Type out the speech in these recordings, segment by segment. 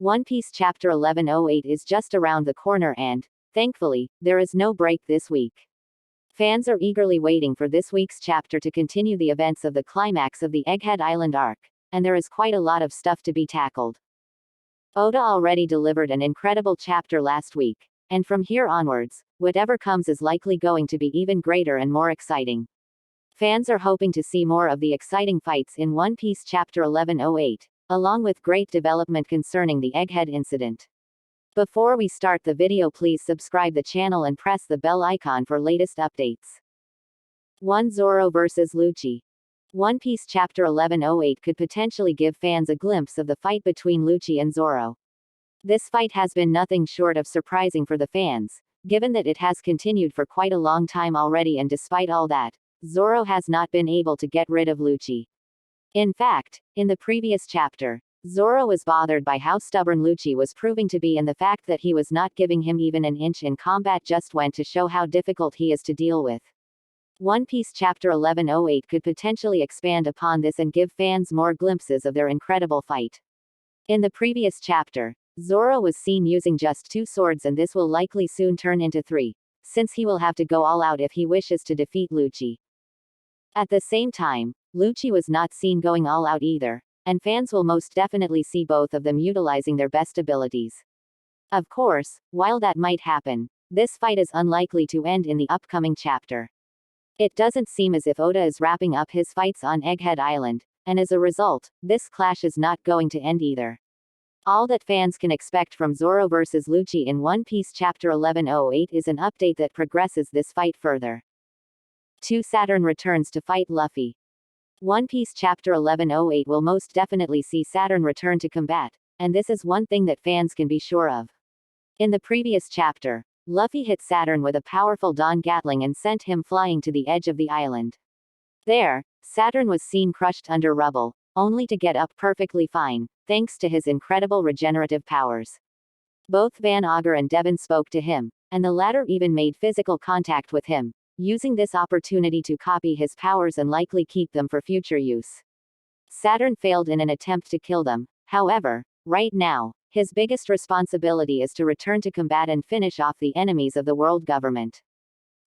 One Piece Chapter 1108 is just around the corner and, thankfully, there is no break this week. Fans are eagerly waiting for this week's chapter to continue the events of the climax of the Egghead Island arc, and there is quite a lot of stuff to be tackled. Oda already delivered an incredible chapter last week, and from here onwards, whatever comes is likely going to be even greater and more exciting. Fans are hoping to see more of the exciting fights in One Piece Chapter 1108, along with great development concerning the Egghead incident. Before we start the video, please subscribe the channel and press the bell icon for latest updates. 1. ZORO vs. Lucci. One Piece Chapter 1108 could potentially give fans a glimpse of the fight between Lucci and ZORO. This fight has been nothing short of surprising for the fans, given that it has continued for quite a long time already, and despite all that, ZORO has not been able to get rid of Lucci. In fact, in the previous chapter, ZORO was bothered by how stubborn Lucci was proving to be, and the fact that he was not giving him even an inch in combat just went to show how difficult he is to deal with. One Piece Chapter 1108 could potentially expand upon this and give fans more glimpses of their incredible fight. In the previous chapter, ZORO was seen using just 2 swords, and this will likely soon turn into 3, since he will have to go all out if he wishes to defeat Lucci. At the same time, Lucci was not seen going all out either, and fans will most definitely see both of them utilizing their best abilities. Of course, while that might happen, this fight is unlikely to end in the upcoming chapter. It doesn't seem as if Oda is wrapping up his fights on Egghead Island, and as a result, this clash is not going to end either. All that fans can expect from ZORO vs. Lucci in One Piece Chapter 1108 is an update that progresses this fight further. 2. Saturn returns to fight Luffy. One Piece Chapter 1108 will most definitely see Saturn return to combat, and this is one thing that fans can be sure of. In the previous chapter, Luffy hit Saturn with a powerful Dawn Gatling and sent him flying to the edge of the island. There, Saturn was seen crushed under rubble, only to get up perfectly fine, thanks to his incredible regenerative powers. Both Van Augur and Devon spoke to him, and the latter even made physical contact with him, using this opportunity to copy his powers and likely keep them for future use. Saturn failed in an attempt to kill them, however, right now, his biggest responsibility is to return to combat and finish off the enemies of the world government.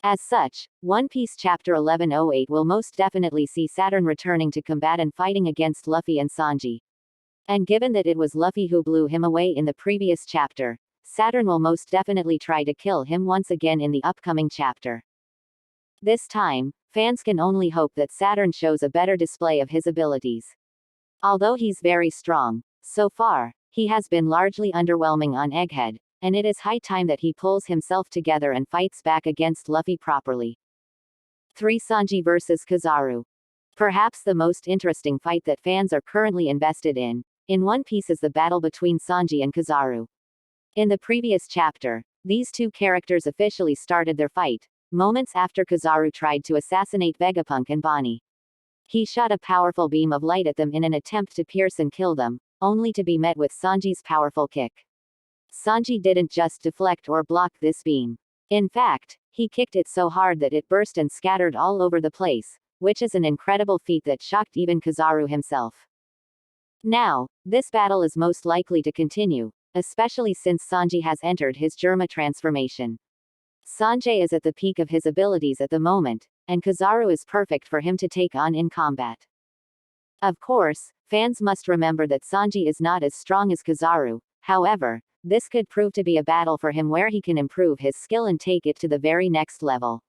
As such, One Piece Chapter 1108 will most definitely see Saturn returning to combat and fighting against Luffy and Sanji. And given that it was Luffy who blew him away in the previous chapter, Saturn will most definitely try to kill him once again in the upcoming chapter. This time, fans can only hope that Saturn shows a better display of his abilities. Although he's very strong, so far, he has been largely underwhelming on Egghead, and it is high time that he pulls himself together and fights back against Luffy properly. 3. Sanji vs. Kizaru. Perhaps the most interesting fight that fans are currently invested in One Piece is the battle between Sanji and Kizaru. In the previous chapter, these two characters officially started their fight, moments after Kizaru tried to assassinate Vegapunk and Bonnie. He shot a powerful beam of light at them in an attempt to pierce and kill them, only to be met with Sanji's powerful kick. Sanji didn't just deflect or block this beam. In fact, he kicked it so hard that it burst and scattered all over the place, which is an incredible feat that shocked even Kizaru himself. Now, this battle is most likely to continue, especially since Sanji has entered his Germa transformation. Sanji is at the peak of his abilities at the moment, and Kizaru is perfect for him to take on in combat. Of course, fans must remember that Sanji is not as strong as Kizaru, however, this could prove to be a battle for him where he can improve his skill and take it to the very next level.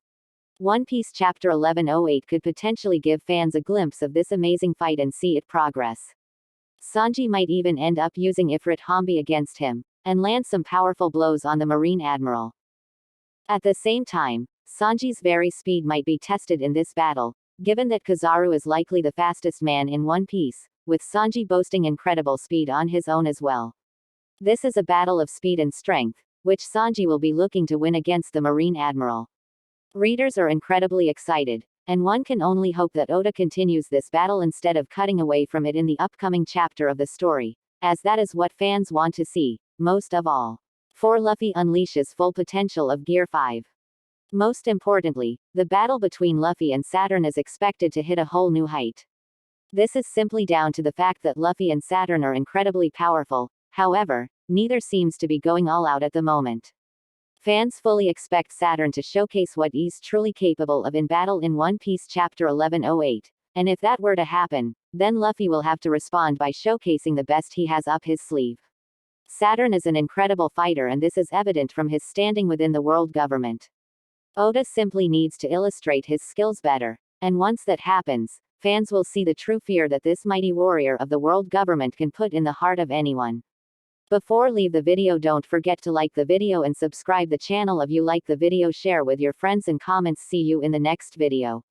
One Piece Chapter 1108 could potentially give fans a glimpse of this amazing fight and see it progress. Sanji might even end up using Ifrit Hambi against him, and land some powerful blows on the Marine Admiral. At the same time, Sanji's very speed might be tested in this battle, given that Kizaru is likely the fastest man in One Piece, with Sanji boasting incredible speed on his own as well. This is a battle of speed and strength, which Sanji will be looking to win against the Marine Admiral. Readers are incredibly excited, and one can only hope that Oda continues this battle instead of cutting away from it in the upcoming chapter of the story, as that is what fans want to see, most of all. 4. Luffy unleashes full potential of Gear 5. Most importantly, the battle between Luffy and Saturn is expected to hit a whole new height. This is simply down to the fact that Luffy and Saturn are incredibly powerful, However, neither seems to be going all out at the moment. Fans fully expect Saturn to showcase what he's truly capable of in battle in One Piece Chapter 1108, and if that were to happen, then Luffy will have to respond by showcasing the best he has up his sleeve. Saturn is an incredible fighter, and this is evident from his standing within the world government. Oda simply needs to illustrate his skills better, and once that happens, fans will see the true fear that this mighty warrior of the world government can put in the heart of anyone. Before leave the video, don't forget to like the video and subscribe the channel if you like the video, share with your friends and comments. See you in the next video.